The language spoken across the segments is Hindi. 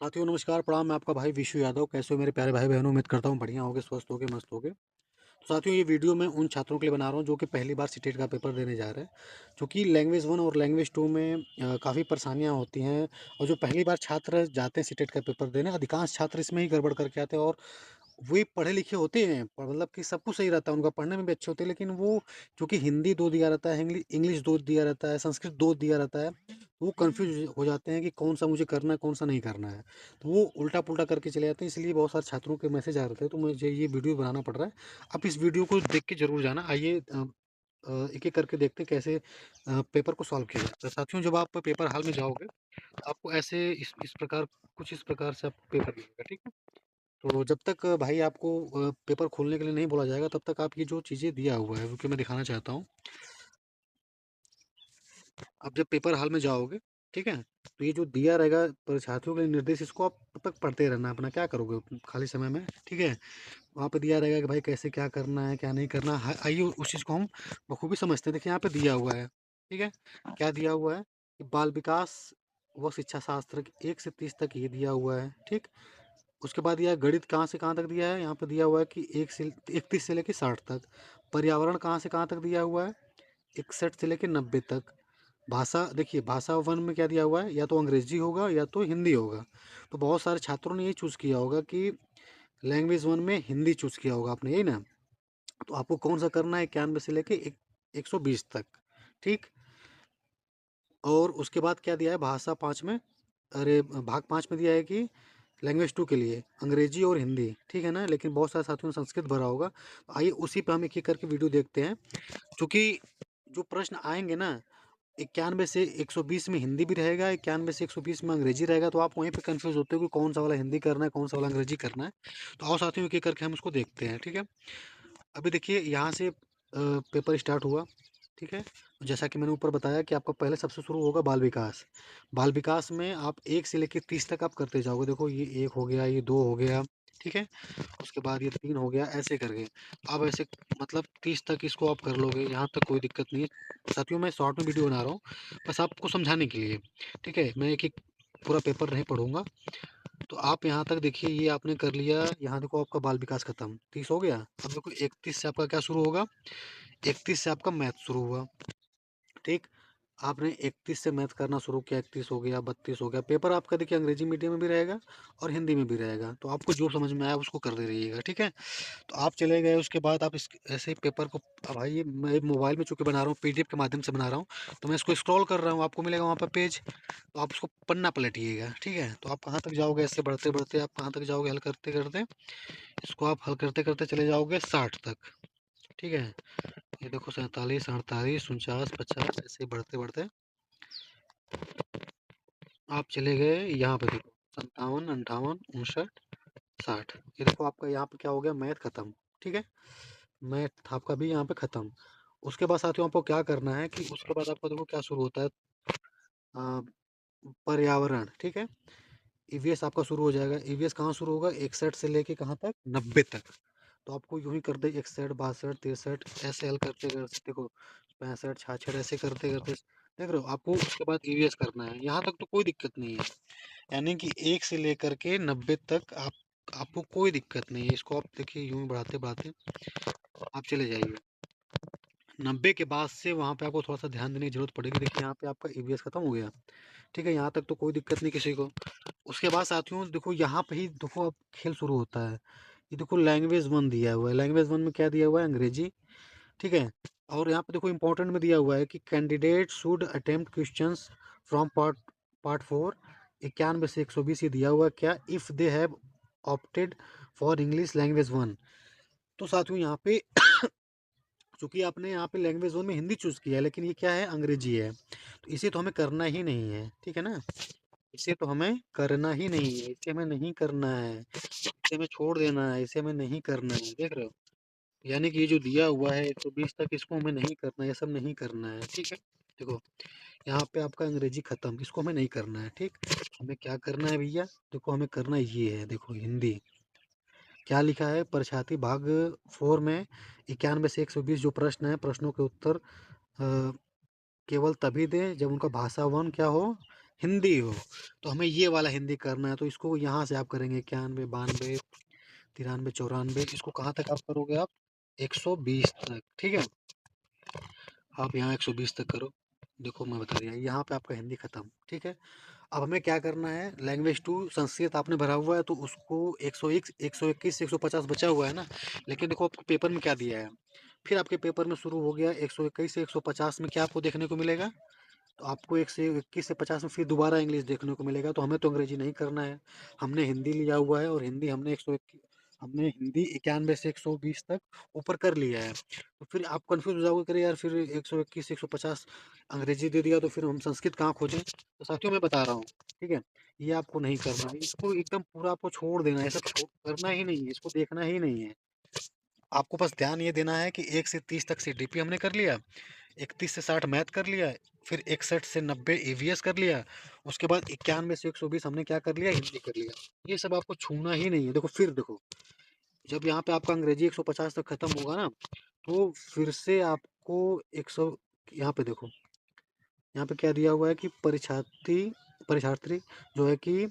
साथियों नमस्कार, प्रणाम। मैं आपका भाई विशु यादव। कैसे हो मेरे प्यारे भाई बहनों? उम्मीद करता हूँ बढ़िया होगे, स्वस्थ होगे, मस्त होगे। तो साथियों ये वीडियो मैं उन छात्रों के लिए बना रहा हूँ जो कि पहली बार सीटेट का पेपर देने जा रहे हैं। क्योंकि लैंग्वेज वन और लैंग्वेज टू में काफ़ी परेशानियाँ होती हैं। और जो पहली बार छात्र जाते हैं सीटेट का पेपर देने, अधिकांश छात्र इसमें ही गड़बड़ करके आते हैं। और वही पढ़े लिखे होते हैं, मतलब कि सब कुछ सही रहता है, उनका पढ़ने में भी अच्छे होते हैं, लेकिन वो क्योंकि हिंदी दो दिया रहता है, इंग्लिश दो दिया रहता है, संस्कृत दो दिया रहता है, तो वो कंफ्यूज हो जाते हैं कि कौन सा मुझे करना है, कौन सा नहीं करना है। तो वो उल्टा पुल्टा करके चले जाते हैं। इसलिए बहुत सारे छात्रों के मैसेज आ रहे थे, तो मुझे ये वीडियो बनाना पड़ रहा है। आप इस वीडियो को देख के जरूर जाना। आइए एक एक करके देखते हैं कैसे पेपर को सॉल्व किया जाता है। साथियों जब आप पेपर हॉल में जाओगे तो आपको ऐसे इस प्रकार कुछ इस प्रकार से आपको पेपर मिलेगा, ठीक है। तो जब तक भाई आपको पेपर खोलने के लिए नहीं बोला जाएगा, तब तक आप ये जो चीज़ें दिया हुआ है, क्योंकि मैं दिखाना चाहता हूँ। आप जब पेपर हॉल में जाओगे, ठीक है, तो ये जो दिया रहेगा परीक्षार्थियों के लिए निर्देश, इसको आप तब तक पढ़ते रहना। अपना क्या करोगे खाली समय में, ठीक है। वहाँ पे दिया रहेगा कि भाई कैसे क्या करना है, क्या नहीं करना है। आइए उस चीज़ को हम बखूबी समझते हैं। देखिए यहाँ पे दिया हुआ है, ठीक है। क्या दिया हुआ है कि बाल विकास व शिक्षा शास्त्र 1 से 30 तक ये दिया हुआ है, ठीक। उसके बाद यह गणित कहाँ से कहाँ तक दिया है, यहाँ पे दिया हुआ है कि 1 से 31 से लेकर 60 तक। पर्यावरण कहाँ से कहाँ तक दिया हुआ है, 61 से लेकर 90 तक। भाषा देखिए, भाषा वन में क्या दिया हुआ है, या तो अंग्रेजी होगा या तो हिंदी होगा। तो बहुत सारे छात्रों ने ये चूज़ किया होगा कि लैंग्वेज वन में हिंदी चूज़ किया होगा आपने, यही ना। तो आपको कौन सा करना है, 91 से लेके 120 तक, ठीक। और उसके बाद क्या दिया है भाषा पाँच में, अरे भाग पाँच में दिया है कि लैंग्वेज टू के लिए अंग्रेजी और हिंदी, ठीक है ना। लेकिन बहुत सारे साथियों ने संस्कृत भरा होगा। तो आइए उसी पे हम एक एक करके वीडियो देखते हैं। क्योंकि जो प्रश्न आएंगे ना, 91 से 120 में हिंदी भी रहेगा, 91 से 120 में अंग्रेजी रहेगा। तो आप वहीं पे कंफ्यूज होते हो कि कौन सा वाला हिंदी करना है, कौन सा वाला अंग्रेजी करना है। तो आओ साथियों एक एक करके हम उसको देखते हैं, ठीक है। अभी देखिए यहाँ से पेपर स्टार्ट हुआ, ठीक है। जैसा कि मैंने ऊपर बताया कि आपका पहले सबसे शुरू होगा बाल विकास। बाल विकास में आप 1 से लेकर 30 तक आप करते जाओगे। देखो ये 1 हो गया, ये 2 हो गया, ठीक है। उसके बाद ये 3 हो गया, ऐसे करके आप ऐसे मतलब 30 तक इसको आप कर लोगे। यहाँ तक कोई दिक्कत नहीं है साथियों। मैं शॉर्ट में वीडियो बना रहा हूँ बस आपको समझाने के लिए, ठीक है। मैं एक एक पूरा पेपर नहीं पढ़ूंगा। तो आप यहाँ तक देखिए, ये आपने कर लिया। यहाँ देखो आपका बाल विकास खत्म, 30 हो गया। अब देखो 31 से आपका क्या शुरू होगा, 31 से आपका मैथ शुरू हुआ, ठीक। आपने 31 से मैथ करना शुरू किया, 31 हो गया, 32 हो गया। पेपर आपका देखिए अंग्रेजी मीडियम में भी रहेगा और हिंदी में भी रहेगा। तो आपको जो समझ में आया उसको कर दे रहिएगा, ठीक है। तो आप चले गए, उसके बाद आप इस ऐसे ही पेपर को, अब भाई ये मैं मोबाइल में चूंकि बना रहा हूँ, पीडीएफ के माध्यम से बना रहा हूँ, तो मैं इसको स्क्रॉल कर रहा हूँ, आपको मिलेगा वहाँ पर पेज। तो आप उसको पन्ना पलटिएगा, ठीक है। तो आप कहाँ तक जाओगे, ऐसे बढ़ते बढ़ते आप कहाँ तक जाओगे, हल करते करते इसको आप हल करते करते चले जाओगे 60 तक, ठीक है। ये देखो 47, 48, 49, 50, ऐसे बढ़ते बढ़ते आप चले गए यहाँ पे। देखो 57, 58, 59, 60। ये देखो आपका यहाँ पे क्या हो गया, मैथ खत्म, ठीक है। मैथ आपका भी यहाँ पे खत्म। उसके बाद साथियों आपको क्या करना है कि उसके बाद आपका देखो क्या शुरू होता है, आ, पर्यावरण, ठीक है। ईवीएस आपका शुरू हो जाएगा। ईवीएस कहाँ शुरू होगा, 61 से लेके कहाँ तक, 90 तक। तो आपको यूं ही कर दे, 61, 62, 63, ऐसे हल करते करते देखो 65, 66, ऐसे करते करते देख रहे हो। आपको उसके बाद ईवीएस करना है। यहाँ तक तो कोई दिक्कत नहीं है, यानी कि 1 से लेकर के 90 तक आपको कोई दिक्कत नहीं है। इसको आप देखिए यूं ही बढ़ाते बढ़ाते आप चले जाइए। 90 के बाद से वहाँ पे आपको थोड़ा सा ध्यान देने की जरूरत पड़ेगी। देखिए यहाँ पे आपका ईवीएस खत्म हो गया, ठीक है। यहाँ तक तो कोई दिक्कत नहीं किसी को। उसके बाद साथियों देखो यहाँ पे ही देखो अब खेल शुरू होता है। ये देखो लैंग्वेज वन दिया हुआ है। लैंग्वेज वन में क्या दिया हुआ है, अंग्रेजी, ठीक है। और यहाँ पे देखो इंपॉर्टेंट में दिया हुआ है कि candidate should attempt questions from part 4, 91 से 120 ये दिया हुआ है। क्या, if they have opted for English language one. तो साथियों यहाँ पे चूंकि आपने यहाँ पे लैंग्वेज वन में हिंदी चूज़ किया है, लेकिन ये क्या है, अंग्रेजी है। तो इसे तो हमें करना ही नहीं है, ठीक है ना। इसे तो हमें करना ही नहीं है, इसे हमें नहीं करना है, इसे हमें छोड़ देना है, इसे हमें नहीं करना है, देख रहे हो। यानी कि ये जो दिया हुआ है 120 तक, इसको हमें नहीं करना है, ये सब नहीं करना है, ठीक है। देखो यहाँ पे आपका अंग्रेजी खत्म, इसको हमें नहीं करना है, ठीक। हमें क्या करना है भैया, देखो हमें करना ये है, देखो हिंदी क्या लिखा है, परीक्षार्थी भाग 4 में 91 से 120 जो प्रश्न है, प्रश्नों के उत्तर केवल तभी दें जब उनका भाषा वन क्या हो, हिंदी हो। तो हमें ये वाला हिंदी करना है, तो इसको यहाँ से आप करेंगे 91, 92, 93, 94, इसको कहाँ तक आप करोगे आप? 120 तक, ठीक है। आप यहाँ 120 तक करो। देखो मैं बता दिया, यहाँ पे आपका हिंदी खत्म, ठीक है। अब हमें क्या करना है, लैंग्वेज टू संस्कृत आपने भरा हुआ है, तो उसको 101, 121 से 150 बचा हुआ है ना। लेकिन देखो आपको पेपर में क्या दिया है, फिर आपके पेपर में शुरू हो गया 121 से 150 में क्या आपको देखने को मिलेगा, तो आपको 121 से 50 में फिर दोबारा इंग्लिश देखने को मिलेगा। तो हमें तो अंग्रेजी नहीं करना है, हमने हिंदी लिया हुआ है, और हिंदी हमने हिंदी 91 से 120 तक ऊपर कर लिया है। तो फिर आप कंफ्यूज हो जाओगे, करे यार फिर 121 से 150 अंग्रेजी दे दिया, तो फिर हम संस्कृत कहाँ खोजें। तो साथियों मैं बता रहा हूँ, ठीक है, ये आपको नहीं करना है, इसको एकदम पूरा आपको छोड़ देना है, सब करना ही नहीं है, इसको देखना ही नहीं है। आपको बस ध्यान ये देना है कि 1 से 30 तक सीडीपी हमने कर लिया, 31 से 60 मैथ कर लिया, फिर 61 से 90 ईवीएस कर लिया, उसके बाद 91 से 120 हमने क्या कर लिया, हिंदी कर लिया। ये सब आपको छूना ही नहीं है। देखो फिर देखो, जब यहाँ पे आपका अंग्रेजी 150 तक खत्म होगा ना, तो फिर से आपको 100, यहाँ पे देखो, यहाँ पे क्या दिया हुआ है कि परीक्षार्थी परीक्षार्थी जो है कि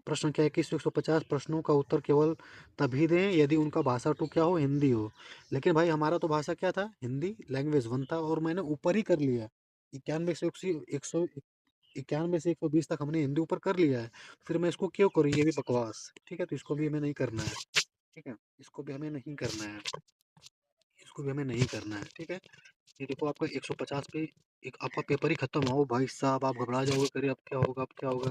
प्रश्न क्या है कि 150 प्रश्नों का उत्तर केवल तभी दें यदि उनका भाषा टू क्या हो, हिंदी हो। लेकिन भाई हमारा तो भाषा क्या था, हिंदी लैंग्वेज वन था, और मैंने ऊपर ही कर लिया, 91 से 120 तक हमने हिंदी ऊपर कर लिया है। फिर मैं इसको क्यों करूँ, ये भी बकवास, ठीक है। तो इसको भी हमें नहीं करना है, ठीक है, इसको भी हमें नहीं करना है, इसको भी हमें नहीं करना है, ठीक है। ये देखो आपका 150 पे एक आपका पेपर ही खत्म हो भाई साहब, आप घबरा जाओगे, करे अब क्या होगा, अब क्या होगा।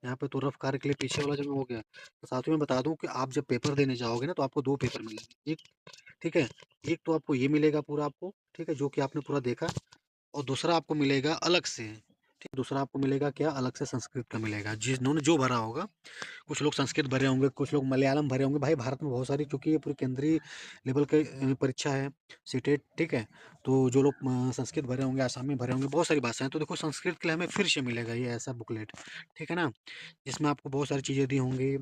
यहाँ पे तो रफ कार्य के लिए पीछे वाला जमा हो गया। तो साथ में बता दूं कि आप जब पेपर देने जाओगे ना, तो आपको दो पेपर मिलेंगे, एक, ठीक है, एक तो आपको ये मिलेगा पूरा आपको, ठीक है, जो कि आपने पूरा देखा, और दूसरा आपको मिलेगा अलग से, ठीक, दूसरा आपको मिलेगा क्या, अलग से संस्कृत का मिलेगा, जिन्होंने जो भरा होगा। कुछ लोग संस्कृत भरे होंगे, कुछ लोग मलयालम भरे होंगे। भाई भारत में बहुत सारी, चूंकि ये पूरी केंद्रीय लेवल की परीक्षा है, सीटेट, ठीक है। तो जो लोग संस्कृत भरे होंगे, आसामी भरे होंगे, बहुत सारी भाषाएं, तो देखो संस्कृत के लिए हमें फिर से मिलेगा ये ऐसा बुकलेट, ठीक है ना, जिसमें आपको बहुत सारी चीज़ें दी होंगी।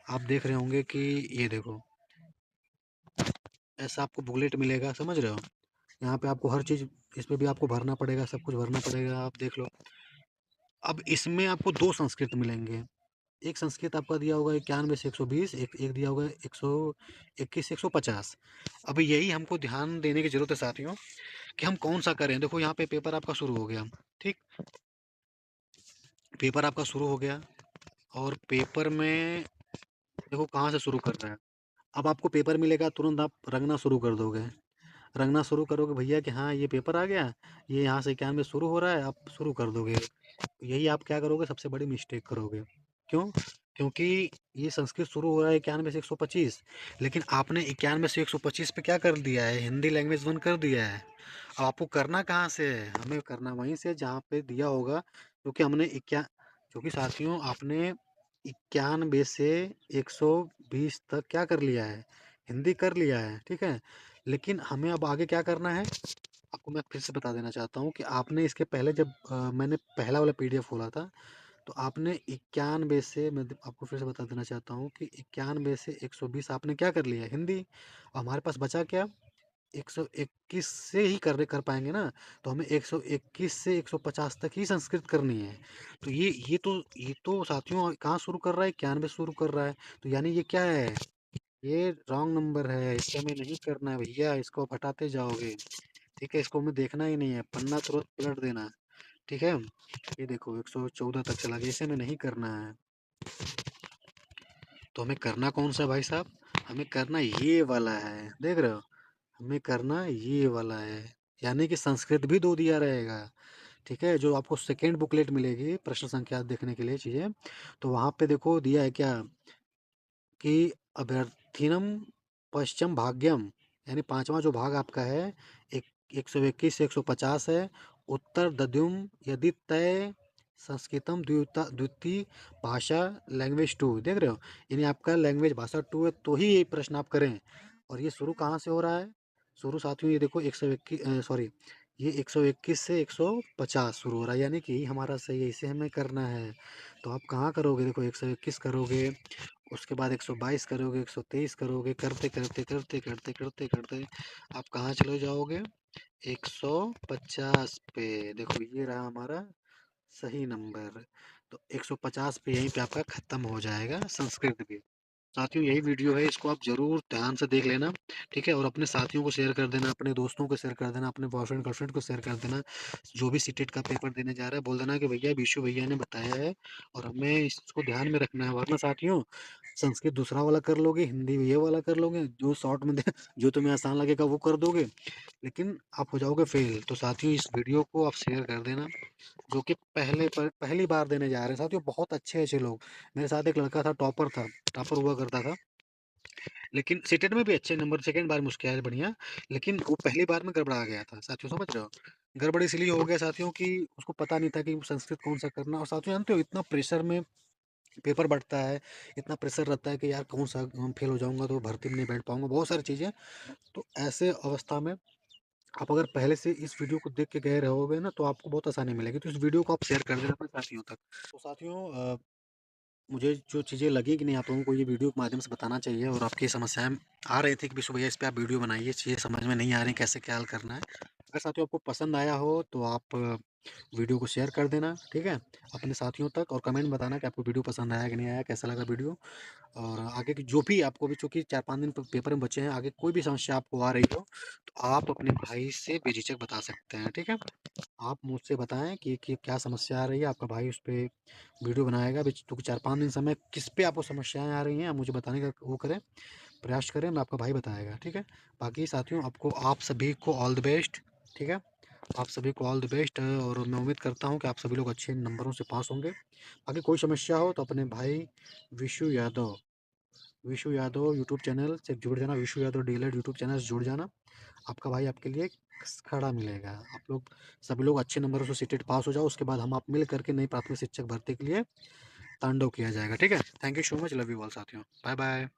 आप देख रहे होंगे कि ये देखो, ऐसा आपको बुकलेट मिलेगा, समझ रहे हो। यहाँ पे आपको हर चीज़, इस पे भी आपको भरना पड़ेगा, सब कुछ भरना पड़ेगा, आप देख लो। अब इसमें आपको दो संस्कृत मिलेंगे, एक संस्कृत आपका दिया होगा 91 से 120, एक दिया होगा 121 से 150। अभी यही हमको ध्यान देने की जरूरत है साथियों, कि हम कौन सा करें। देखो यहाँ पे पेपर आपका शुरू हो गया, ठीक, पेपर आपका शुरू हो गया, और पेपर में देखो कहाँ से शुरू कर रहा है। अब आपको पेपर मिलेगा, तुरंत आप रंगना शुरू कर दोगे, रंगना शुरू करोगे भैया कि हाँ ये पेपर आ गया, ये यहाँ से 91 शुरू हो रहा है, आप शुरू कर दोगे। यही आप क्या करोगे, सबसे बड़ी मिस्टेक करोगे। क्यों? क्योंकि ये संस्कृत शुरू हो रहा है 91 से 125, लेकिन आपने 91 से 125 पे क्या कर दिया है, हिंदी लैंग्वेज वन कर दिया है। अब आपको करना कहाँ से है, हमें करना वहीं से जहाँ पे दिया होगा, क्योंकि हमने इक्या क्योंकि साथियों आपने 91 से 120 तक क्या कर लिया है, हिंदी कर लिया है, ठीक है। लेकिन हमें अब आगे क्या करना है, आपको मैं फिर से बता देना चाहता हूँ कि आपने इसके पहले जब मैंने पहला वाला पीडीएफ खोला था, तो आपने 91 से, मैं आपको फिर से बता देना चाहता हूँ कि 91 से 120 आपने क्या कर लिया, हिंदी। और हमारे पास बचा क्या, 121 से ही कर पाएंगे ना। तो हमें 121 से 150 तक ही संस्कृत करनी है। तो ये तो साथियों कहाँ शुरू कर रहा है, 91 शुरू कर रहा है। तो यानी ये क्या है, ये रॉन्ग नंबर है, इससे हमें नहीं करना है भैया, इसको आप हटाते जाओगे, ठीक है। इसको हमें देखना ही नहीं है, पन्ना तुरंत पलट देना, ठीक है। ये देखो 114 तक चला गया, इसे हमें नहीं करना है। तो हमें करना कौन सा भाई साहब, हमें करना ये वाला है, देख रहे हो, हमें करना ये वाला है। यानी कि संस्कृत भी दो दिया रहेगा, ठीक है। जो आपको सेकेंड बुकलेट मिलेगी प्रश्न संख्या देखने के लिए चीज़ें, तो वहाँ पे देखो दिया है क्या, कि अभ्यर्थिनम पश्चिम भाग्यम, यानी पांचवा जो भाग आपका है, एक 121 से 150 है, उत्तर दद्युम यदि तय संस्कृतम द्वितीय भाषा लैंग्वेज टू, देख रहे हो, यानी आपका लैंग्वेज भाषा टू है, तो ही ये प्रश्न आप करें। और ये शुरू कहाँ से हो रहा है, शुरू साथियों ये देखो 121, सॉरी, ये 121 से 150 शुरू हो रहा है, यानी कि हमारा सही है, इसे हमें करना है। तो आप कहाँ करोगे, देखो 121 करोगे, उसके बाद 122 करोगे, 123 करोगे, करते करते करते करते करते करते आप कहाँ चले जाओगे, 150 पे। देखो ये रहा हमारा सही नंबर। तो 150 पे यहीं पे आपका खत्म हो जाएगा संस्कृत भी। साथियों यही वीडियो है, इसको आप ज़रूर ध्यान से देख लेना, ठीक है? और अपने साथियों को शेयर कर देना, अपने दोस्तों को शेयर कर देना, अपने बॉयफ्रेंड गर्लफ्रेंड को शेयर कर देना। जो भी सीटेट का पेपर देने जा रहा है बोल देना कि भैया विशु भैया ने बताया है और हमें इसको ध्यान में रखना है, वरना साथियों संस्कृत दूसरा वाला कर लोगे, हिंदी ये वाला कर लोगे, जो शॉर्ट में जो तुम्हें आसान लगेगा वो कर दोगे, लेकिन आप हो जाओगे फेल। तो साथियों इस वीडियो को आप शेयर कर देना, जो कि पहली बार देने जा रहे हैं साथियों। बहुत अच्छे अच्छे लोग, मेरे साथ एक लड़का था, टॉपर हुआ करता था, लेकिन सीटेट में भी अच्छे नंबर, सेकंड बार में उसके आए बढ़िया, लेकिन वो पहली बार में गड़बड़ा गया था साथियों, समझ रहे हो? गड़बड़ इसलिए हो गया साथियों कि उसको पता नहीं था कि संस्कृत कौन सा करना। और साथियों जानते हो इतना प्रेशर में पेपर बढ़ता है, इतना प्रेशर रहता है कि यार कौन सा फेल हो जाऊंगा तो भर्ती में नहीं बैठ पाऊंगा, बहुत सारी चीज़ें। तो ऐसे अवस्था में आप अगर पहले से इस वीडियो को देख के गए रहोगे ना तो आपको बहुत आसानी मिलेगी। तो इस वीडियो को आप शेयर कर देना अपने साथियों तक। तो साथियों मुझे जो चीज़ें लगी कि नहीं आप लोगों को ये वीडियो के माध्यम से बताना चाहिए, और आपकी समस्याएं आ रही थी कि विशु भैया इस पे आप वीडियो बनाइए, चीज़ें समझ में नहीं आ रही कैसे क्या हल करना है। अगर साथियों आपको पसंद आया हो तो आप वीडियो को शेयर कर देना, ठीक है, अपने साथियों तक, और कमेंट बताना कि आपको वीडियो पसंद आया कि नहीं आया, कैसा लगा वीडियो। और आगे की जो भी आपको भी, चूंकि 4-5 दिन पेपर में बचे हैं, आगे कोई भी समस्या आपको आ रही हो तो आप अपने भाई से बेझिझक बता सकते हैं, ठीक है? आप मुझसे बताएं कि क्या समस्या आ रही है, आपका भाई उस पे वीडियो बनाएगा। अभी क्योंकि 4-5 दिन समय, किस पे आपको समस्याएं आ रही हैं आप मुझे बताने का वो करें, प्रयास करें, मैं आपका भाई बताएगा, ठीक है? बाकी साथियों आपको, आप सभी को ऑल द बेस्ट, ठीक है? आप सभी को ऑल द बेस्ट, और मैं उम्मीद करता हूँ कि आप सभी लोग अच्छे नंबरों से पास होंगे। बाकी कोई समस्या हो तो अपने भाई विशु यादव विशु यादव यूट्यूब चैनल से जुड़ जाना, Vishu Yadav DElEd YouTube channel से जुड़ जाना। आपका भाई आपके लिए खड़ा मिलेगा। आप लोग सभी लोग अच्छे नंबरों से सीटेट पास हो जाओ, उसके बाद हम आप मिल करके नई प्राथमिक शिक्षक भर्ती के लिए तांडव किया जाएगा, ठीक है? Thank you so much, love you all साथियों, बाय बाय।